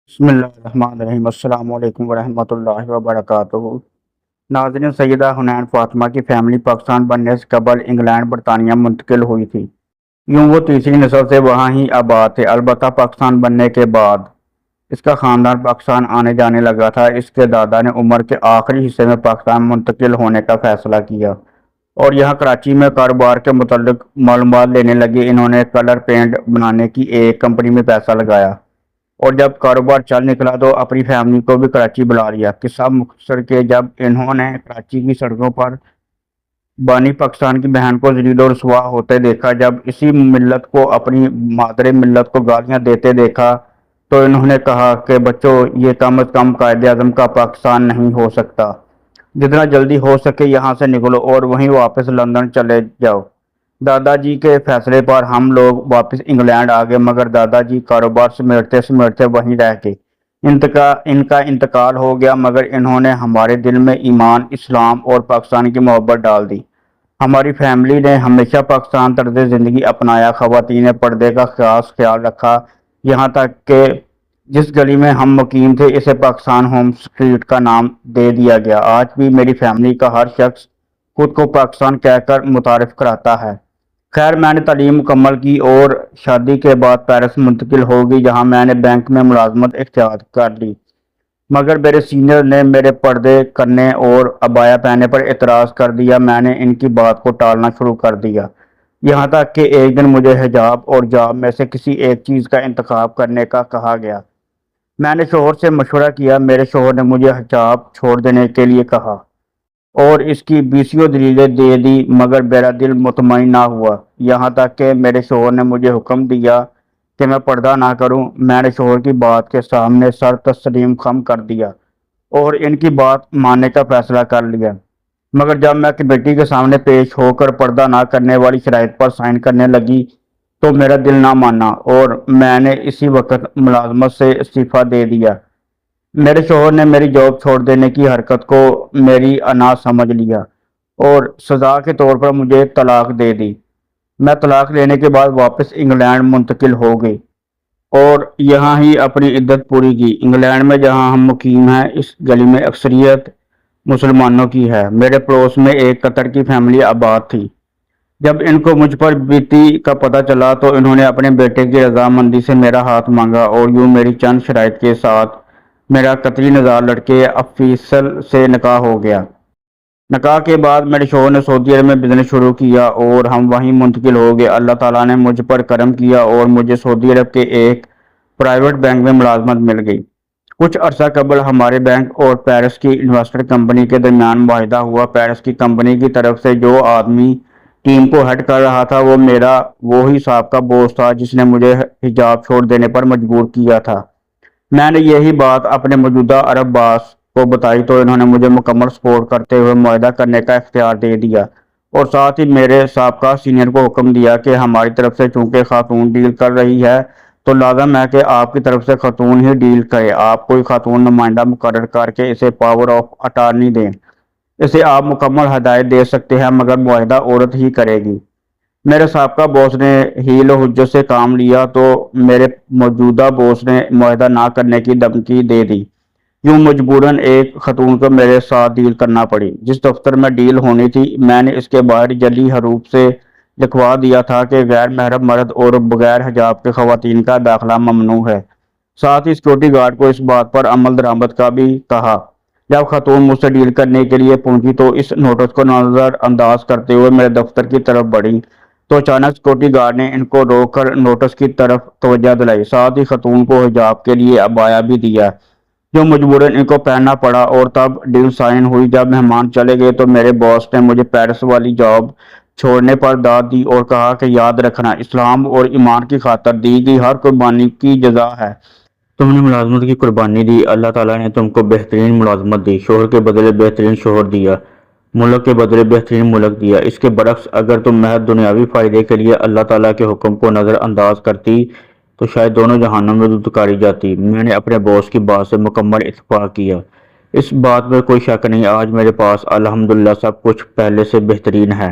بسم اللہ الرحمن الرحیم السلام علیکم ورحمۃ اللہ وبرکاتہ۔ ناظرین، سیدہ حنین فاطمہ کی فیملی پاکستان بننے سے قبل انگلینڈ برطانیہ منتقل ہوئی تھی۔ یوں وہ تیسری نسل سے وہاں ہی آباد تھے۔ البتہ پاکستان بننے کے بعد اس کا خاندان پاکستان آنے جانے لگا تھا۔ اس کے دادا نے عمر کے آخری حصے میں پاکستان منتقل ہونے کا فیصلہ کیا اور یہاں کراچی میں کاروبار کے متعلق معلومات لینے لگے۔ انہوں نے کلر پینٹ بنانے کی ایک کمپنی میں پیسہ لگایا اور جب کاروبار چل نکلا تو اپنی فیملی کو بھی کراچی بلا لیا۔ قصہ مختصر کہ جب انہوں نے کراچی کی سڑکوں پر بانی پاکستان کی بہن کو ذلیل و رسوا ہوتے دیکھا، جب اسی ملت کو اپنی مادر ملت کو گالیاں دیتے دیکھا تو انہوں نے کہا کہ بچوں، یہ کم از کم قائد اعظم کا پاکستان نہیں ہو سکتا۔ جتنا جلدی ہو سکے یہاں سے نکلو اور وہیں واپس لندن چلے جاؤ۔ دادا جی کے فیصلے پر ہم لوگ واپس انگلینڈ آ گئے، مگر دادا جی کاروبار سمیٹتے سمیٹتے وہیں رہ گئے۔ ان کا انتقال ہو گیا، مگر انہوں نے ہمارے دل میں ایمان، اسلام اور پاکستان کی محبت ڈال دی۔ ہماری فیملی نے ہمیشہ پاکستان طرز زندگی اپنایا، خواتین پردے کا خاص خیال رکھا، یہاں تک کہ جس گلی میں ہم مقیم تھے اسے پاکستان ہوم اسٹریٹ کا نام دے دیا گیا۔ آج بھی میری فیملی کا ہر شخص خود کو پاکستان کہہ کر متعارف کراتا ہے۔ خیر، میں نے تعلیم مکمل کی اور شادی کے بعد پیرس منتقل ہو گئی، جہاں میں نے بینک میں ملازمت اختیار کر لی، مگر میرے سینئر نے میرے پردے کرنے اور عبایا پہننے پر اعتراض کر دیا۔ میں نے ان کی بات کو ٹالنا شروع کر دیا، یہاں تک کہ ایک دن مجھے حجاب اور جاب میں سے کسی ایک چیز کا انتخاب کرنے کا کہا گیا۔ میں نے شوہر سے مشورہ کیا۔ میرے شوہر نے مجھے حجاب چھوڑ دینے کے لیے کہا اور اس کی بیسیوں دلیلیں دے دی، مگر میرا دل مطمئن نہ ہوا، یہاں تک کہ میرے شوہر نے مجھے حکم دیا کہ میں پردہ نہ کروں۔ میں نے شوہر کی بات کے سامنے سر تسلیم خم کر دیا اور ان کی بات ماننے کا فیصلہ کر لیا، مگر جب میں کمیٹی کے سامنے پیش ہو کر پردہ نہ کرنے والی شرائط پر سائن کرنے لگی تو میرا دل نہ مانا اور میں نے اسی وقت ملازمت سے استعفیٰ دے دیا۔ میرے شوہر نے میری جاب چھوڑ دینے کی حرکت کو میری انا سمجھ لیا اور سزا کے طور پر مجھے طلاق دے دی۔ میں طلاق لینے کے بعد واپس انگلینڈ منتقل ہو گئی اور یہاں ہی اپنی عدت پوری کی۔ انگلینڈ میں جہاں ہم مقیم ہیں اس گلی میں اکثریت مسلمانوں کی ہے۔ میرے پڑوس میں ایک قطر کی فیملی آباد تھی۔ جب ان کو مجھ پر بیتی کا پتہ چلا تو انہوں نے اپنے بیٹے کی رضامندی سے میرا ہاتھ مانگا اور یوں میری چند شرائط کے ساتھ میرا قطری نژاد لڑکے افیصل سے نکاح ہو گیا۔ نکاح کے بعد میرے شوہر نے سعودی عرب میں بزنس شروع کیا اور ہم وہیں منتقل ہو گئے۔ اللہ تعالیٰ نے مجھ پر کرم کیا اور مجھے سعودی عرب کے ایک پرائیویٹ بینک میں ملازمت مل گئی۔ کچھ عرصہ قبل ہمارے بینک اور پیرس کی انویسٹر کمپنی کے درمیان معاہدہ ہوا۔ پیرس کی کمپنی کی طرف سے جو آدمی ٹیم کو ہیڈ کر رہا تھا وہ میرا وہی سابقہ باس تھا جس نے مجھے حجاب چھوڑ دینے پر مجبور کیا تھا۔ میں نے یہی بات اپنے موجودہ عرب باس کو بتائی تو انہوں نے مجھے مکمل سپورٹ کرتے ہوئے معاہدہ کرنے کا اختیار دے دیا اور ساتھ ہی میرے سابقہ سینئر کو حکم دیا کہ ہماری طرف سے چونکہ خاتون ڈیل کر رہی ہے تو لازم ہے کہ آپ کی طرف سے خاتون ہی ڈیل کرے۔ آپ کوئی خاتون نمائندہ مقرر کر کے اسے پاور آف اٹارنی دیں۔ اسے آپ مکمل ہدایت دے سکتے ہیں مگر معاہدہ عورت ہی کرے گی۔ میرے سابقہ باس نے حیل و حجت سے کام لیا تو میرے موجودہ باس نے معاہدہ نہ کرنے کی دھمکی دے دی۔ یوں مجبوراً ایک خاتون کو میرے ساتھ ڈیل کرنا پڑی۔ جس دفتر میں ڈیل ہونی تھی میں نے اس کے باہر جعلی حروف سے لکھوا دیا تھا کہ غیر محرم مرد اور بغیر حجاب کے خواتین کا داخلہ ممنوع ہے۔ ساتھ ہی سیکورٹی گارڈ کو اس بات پر عمل درآمد کا بھی کہا۔ جب خاتون مجھ سے ڈیل کرنے کے لیے پہنچی تو اس نوٹس کو نظر انداز کرتے ہوئے میرے دفتر کی طرف بڑھی تو اچانک سیکورٹی گارڈ نے ان کو روک کر نوٹس کی طرف توجہ دلائی، ساتھ ہی خاتون کو حجاب کے لیے عبایا بھی دیا جو مجبوراً ان کو پہننا پڑا اور تب ڈیل سائن ہوئی۔ جب مہمان چلے گئے تو میرے باس نے مجھے پیرس والی جاب چھوڑنے پر داد دی اور کہا کہ یاد رکھنا، اسلام اور ایمان کی خاطر دی گئی ہر قربانی کی جزا ہے۔ تم نے ملازمت کی قربانی دی، اللہ تعالیٰ نے تم کو بہترین ملازمت دی، شوہر کے بدلے بہترین شوہر دیا، ملک کے بدلے بہترین ملک دیا۔ اس کے برعکس اگر تم محض دنیاوی فائدے کے لیے اللہ تعالیٰ کے حکم کو نظر انداز کرتی تو شاید دونوں جہانوں میں دھتکاری جاتی۔ میں نے اپنے باس کی بات سے مکمل اتفاق کیا، اس بات میں کوئی شک نہیں، آج میرے پاس الحمدللہ سب کچھ پہلے سے بہترین ہے۔